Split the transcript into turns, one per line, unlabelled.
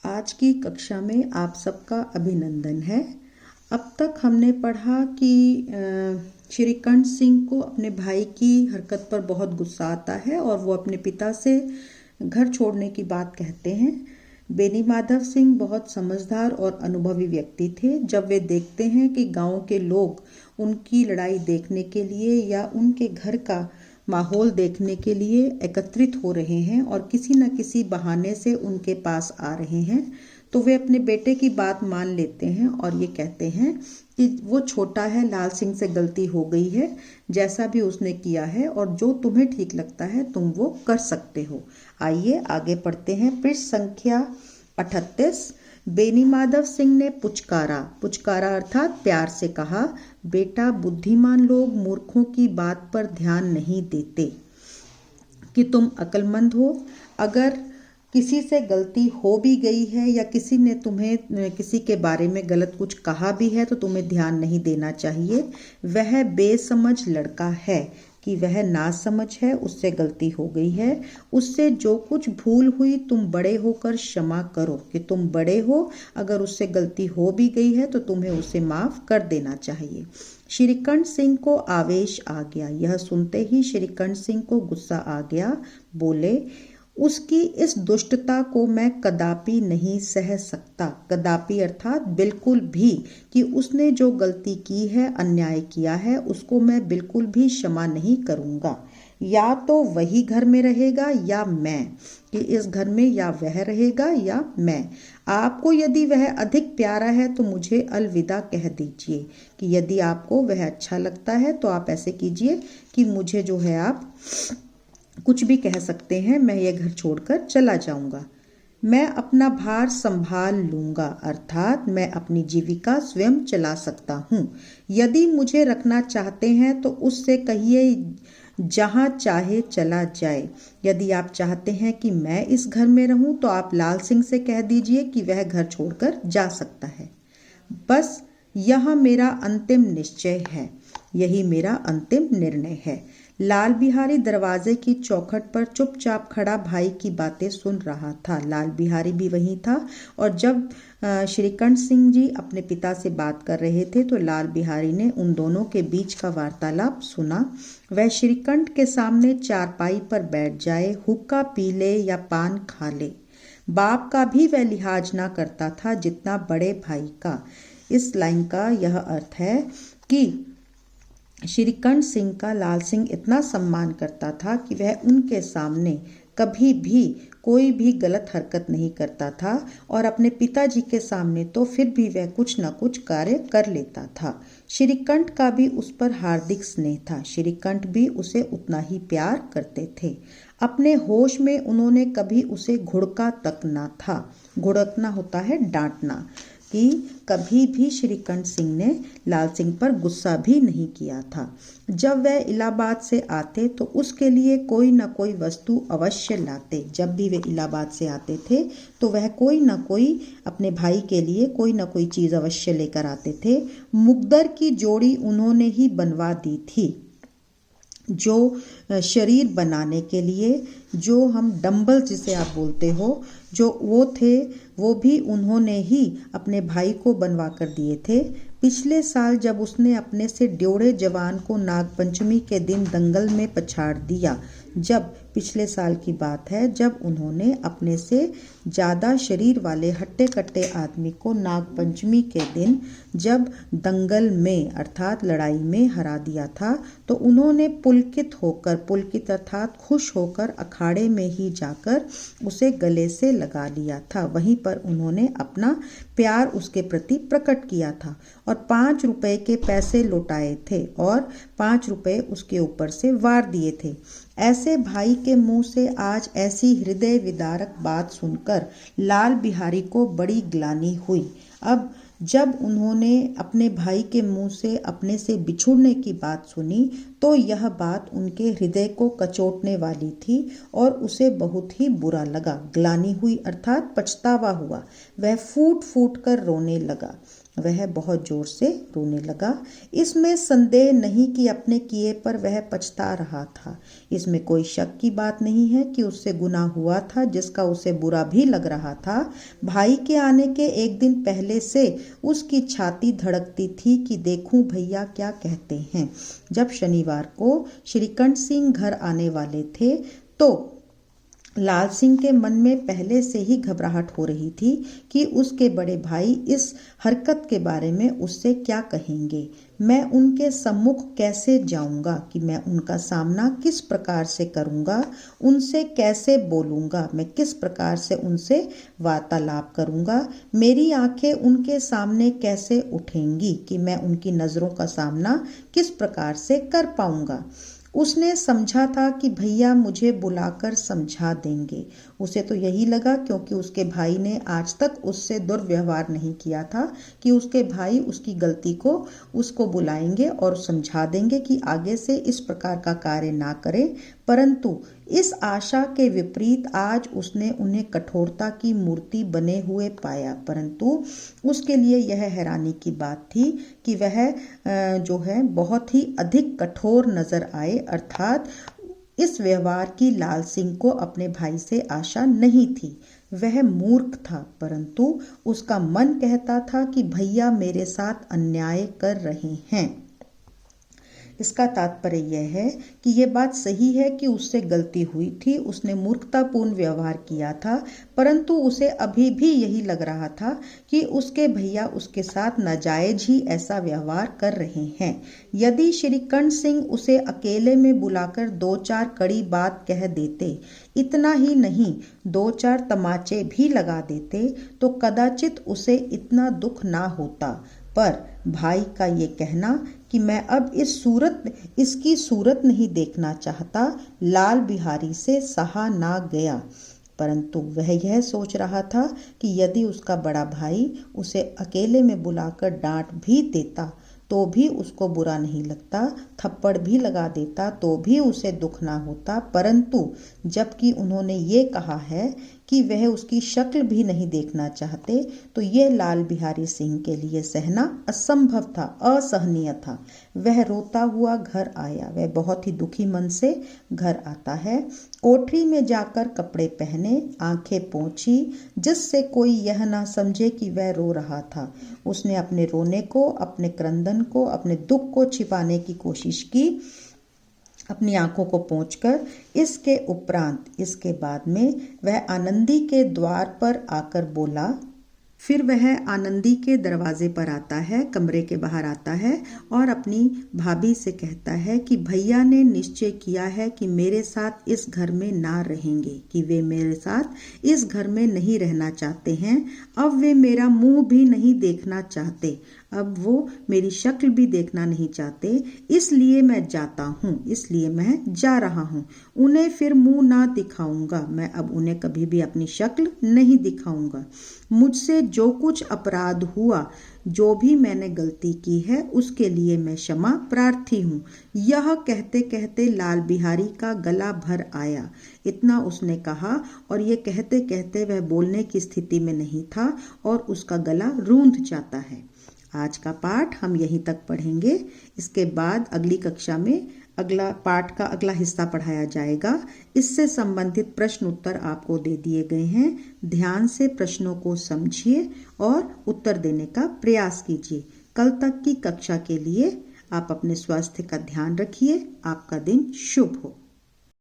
आज की कक्षा में आप सबका अभिनंदन है। अब तक हमने पढ़ा कि श्रीकंठ सिंह को अपने भाई की हरकत पर बहुत गुस्सा आता है और वो अपने पिता से घर छोड़ने की बात कहते हैं। बेनी माधव सिंह बहुत समझदार और अनुभवी व्यक्ति थे। जब वे देखते हैं कि गांव के लोग उनकी लड़ाई देखने के लिए या उनके घर का माहौल देखने के लिए एकत्रित हो रहे हैं और किसी न किसी बहाने से उनके पास आ रहे हैं, तो वे अपने बेटे की बात मान लेते हैं और ये कहते हैं कि वो छोटा है, लाल सिंह से गलती हो गई है, जैसा भी उसने किया है और जो तुम्हें ठीक लगता है तुम वो कर सकते हो। आइए आगे पढ़ते हैं। पृष्ठ संख्या 38। बेनी माधव सिंह ने पुचकारा अर्थात प्यार से कहा, बेटा, बुद्धिमान लोग मूर्खों की बात पर ध्यान नहीं देते कि तुम अक्लमंद हो। अगर किसी से गलती हो भी गई है या किसी ने तुम्हें किसी के बारे में गलत कुछ कहा भी है तो तुम्हें ध्यान नहीं देना चाहिए। वह बेसमझ लड़का है कि वह नासमझ है, उससे गलती हो गई है। उससे जो कुछ भूल हुई तुम बड़े होकर क्षमा करो कि तुम बड़े हो। अगर उससे गलती हो भी गई है तो तुम्हें उसे माफ कर देना चाहिए। श्रीकंठ सिंह को आवेश आ गया। यह सुनते ही श्रीकंठ सिंह को गुस्सा आ गया। बोले, उसकी इस दुष्टता को मैं कदापि नहीं सह सकता। कदापि अर्थात बिल्कुल भी, कि उसने जो गलती की है, अन्याय किया है, उसको मैं बिल्कुल भी क्षमा नहीं करूँगा। या तो वही घर में रहेगा या मैं, कि इस घर में या वह रहेगा या मैं। आपको यदि वह अधिक प्यारा है तो मुझे अलविदा कह दीजिए, कि यदि आपको वह अच्छा लगता है तो आप ऐसे कीजिए कि मुझे जो है आप कुछ भी कह सकते हैं, मैं ये घर छोड़कर चला जाऊंगा। मैं अपना भार संभाल लूंगा, अर्थात मैं अपनी जीविका स्वयं चला सकता हूँ। यदि मुझे रखना चाहते हैं तो उससे कहिए जहाँ चाहे चला जाए। यदि आप चाहते हैं कि मैं इस घर में रहूं तो आप लाल सिंह से कह दीजिए कि वह घर छोड़कर जा सकता है। बस यह मेरा अंतिम निश्चय है, यही मेरा अंतिम निर्णय है। लाल बिहारी दरवाजे की चौखट पर चुपचाप खड़ा भाई की बातें सुन रहा था। लाल बिहारी भी वहीं था और जब श्रीकंठ सिंह जी अपने पिता से बात कर रहे थे तो लाल बिहारी ने उन दोनों के बीच का वार्तालाप सुना। वह श्रीकंठ के सामने चारपाई पर बैठ जाए, हुक्का पी ले या पान खा ले। बाप का भी वह लिहाज ना करता था जितना बड़े भाई का। इस लाइन का यह अर्थ है कि श्रीकंठ सिंह का लाल सिंह इतना सम्मान करता था कि वह उनके सामने कभी भी कोई भी गलत हरकत नहीं करता था और अपने पिताजी के सामने तो फिर भी वह कुछ न कुछ कार्य कर लेता था। श्रीकंठ का भी उस पर हार्दिक स्नेह था। श्रीकंठ भी उसे उतना ही प्यार करते थे। अपने होश में उन्होंने कभी उसे घुड़का तक ना था। घुड़कना होता है डांटना, कि कभी भी श्रीकंठ सिंह ने लाल सिंह पर गुस्सा भी नहीं किया था। जब वह इलाहाबाद से आते तो उसके लिए कोई न कोई वस्तु अवश्य लाते। जब भी वे इलाहाबाद से आते थे तो वह कोई न कोई अपने भाई के लिए कोई न कोई चीज़ अवश्य लेकर आते थे। मुकद्दर की जोड़ी उन्होंने ही बनवा दी थी, जो शरीर बनाने के लिए, जो हम डंबल जिसे आप बोलते हो, जो वो थे, वो भी उन्होंने ही अपने भाई को बनवा कर दिए थे। पिछले साल जब उसने अपने से ड्योढ़े जवान को नागपंचमी के दिन दंगल में पछाड़ दिया, जब पिछले साल की बात है, जब उन्होंने अपने से ज़्यादा शरीर वाले हट्टे कट्टे आदमी को नागपंचमी के दिन जब दंगल में अर्थात लड़ाई में हरा दिया था, तो उन्होंने पुलकित अर्थात खुश होकर अखाड़े में ही जाकर उसे गले से लगा लिया था। वहीं पर उन्होंने अपना प्यार उसके प्रति प्रकट किया था और 5 रुपए के पैसे लौटाए थे और 5 रुपए उसके ऊपर से वार दिए थे। ऐसे भाई के मुंह से आज ऐसी हृदय विदारक बात सुनकर लाल बिहारी को बड़ी ग्लानि हुई। अब जब उन्होंने अपने भाई के मुंह से अपने से बिछुड़ने की बात सुनी तो यह बात उनके हृदय को कचोटने वाली थी और उसे बहुत ही बुरा लगा। ग्लानि हुई अर्थात पछतावा हुआ। वह फूट फूट कर रोने लगा। वह बहुत जोर से रोने लगा। इसमें संदेह नहीं कि अपने किए पर वह पछता रहा था। इसमें कोई शक की बात नहीं है कि उससे गुनाह हुआ था जिसका उसे बुरा भी लग रहा था। भाई के आने के एक दिन पहले से उसकी छाती धड़कती थी कि देखूं भैया क्या कहते हैं। जब शनिवार को श्रीकंठ सिंह घर आने वाले थे तो लाल सिंह के मन में पहले से ही घबराहट हो रही थी कि उसके बड़े भाई इस हरकत के बारे में उससे क्या कहेंगे। मैं उनके सम्मुख कैसे जाऊंगा, कि मैं उनका सामना किस प्रकार से करूंगा, उनसे कैसे बोलूंगा, मैं किस प्रकार से उनसे वार्तालाप करूंगा, मेरी आंखें उनके सामने कैसे उठेंगी, कि मैं उनकी नजरों का सामना किस प्रकार से कर पाऊंगा। उसने समझा था कि भैया मुझे बुलाकर समझा देंगे। उसे तो यही लगा क्योंकि उसके भाई ने आज तक उससे दुर्व्यवहार नहीं किया था कि उसके भाई उसकी गलती को उसको बुलाएंगे और समझा देंगे कि आगे से इस प्रकार का कार्य ना करे। परंतु इस आशा के विपरीत आज उसने उन्हें कठोरता की मूर्ति बने हुए पाया। परंतु उसके लिए यह हैरानी की बात थी कि वह जो है बहुत ही अधिक कठोर नजर आए, अर्थात इस व्यवहार की लाल सिंह को अपने भाई से आशा नहीं थी। वह मूर्ख था, परंतु उसका मन कहता था कि भैया मेरे साथ अन्याय कर रहे हैं। इसका तात्पर्य यह है कि यह बात सही है कि उससे गलती हुई थी, उसने मूर्खतापूर्ण व्यवहार किया था, परंतु उसे अभी भी यही लग रहा था कि उसके भैया उसके साथ नाजायज ही ऐसा व्यवहार कर रहे हैं। यदि श्रीकंठ सिंह उसे अकेले में बुलाकर 2-4 कड़ी बात कह देते, इतना ही नहीं 2-4 तमाचे भी लगा देते, तो कदाचित उसे इतना दुख ना होता। पर भाई का ये कहना कि मैं अब इसकी सूरत नहीं देखना चाहता, लाल बिहारी से सहा ना गया। परंतु वह यह सोच रहा था कि यदि उसका बड़ा भाई उसे अकेले में बुलाकर डांट भी देता तो भी उसको बुरा नहीं लगता, थप्पड़ भी लगा देता तो भी उसे दुख ना होता। परंतु जबकि उन्होंने ये कहा है कि वह उसकी शक्ल भी नहीं देखना चाहते, तो यह लाल बिहारी सिंह के लिए सहना असंभव था, असहनीय था। वह रोता हुआ घर आया। वह बहुत ही दुखी मन से घर आता है। कोठरी में जाकर कपड़े पहने, आंखें पोंछी, जिससे कोई यह ना समझे कि वह रो रहा था। उसने अपने रोने को, अपने क्रंदन को, अपने दुख को छिपाने की कोशिश की, अपनी आंखों को पोंछकर। इसके उपरांत, इसके बाद में वह आनंदी के द्वार पर आकर बोला। फिर वह आनंदी के दरवाजे पर आता है, कमरे के बाहर आता है और अपनी भाभी से कहता है कि भैया ने निश्चय किया है कि मेरे साथ इस घर में ना रहेंगे, कि वे मेरे साथ इस घर में नहीं रहना चाहते हैं। अब वे मेरा मुंह भी नहीं देखना चाहते, अब वो मेरी शक्ल भी देखना नहीं चाहते। इसलिए मैं जाता हूँ, इसलिए मैं जा रहा हूँ। उन्हें फिर मुंह ना दिखाऊंगा, मैं अब उन्हें कभी भी अपनी शक्ल नहीं दिखाऊंगा। मुझसे जो कुछ अपराध हुआ, जो भी मैंने गलती की है, उसके लिए मैं क्षमा प्रार्थी हूँ। यह कहते कहते लाल बिहारी का गला भर आया। इतना उसने कहा और ये कहते कहते वह बोलने की स्थिति में नहीं था और उसका गला रूंध जाता है। आज का पाठ हम यहीं तक पढ़ेंगे। इसके बाद अगली कक्षा में अगला पाठ का अगला हिस्सा पढ़ाया जाएगा। इससे संबंधित प्रश्न उत्तर आपको दे दिए गए हैं। ध्यान से प्रश्नों को समझिए और उत्तर देने का प्रयास कीजिए। कल तक की कक्षा के लिए आप अपने स्वास्थ्य का ध्यान रखिए। आपका दिन शुभ हो।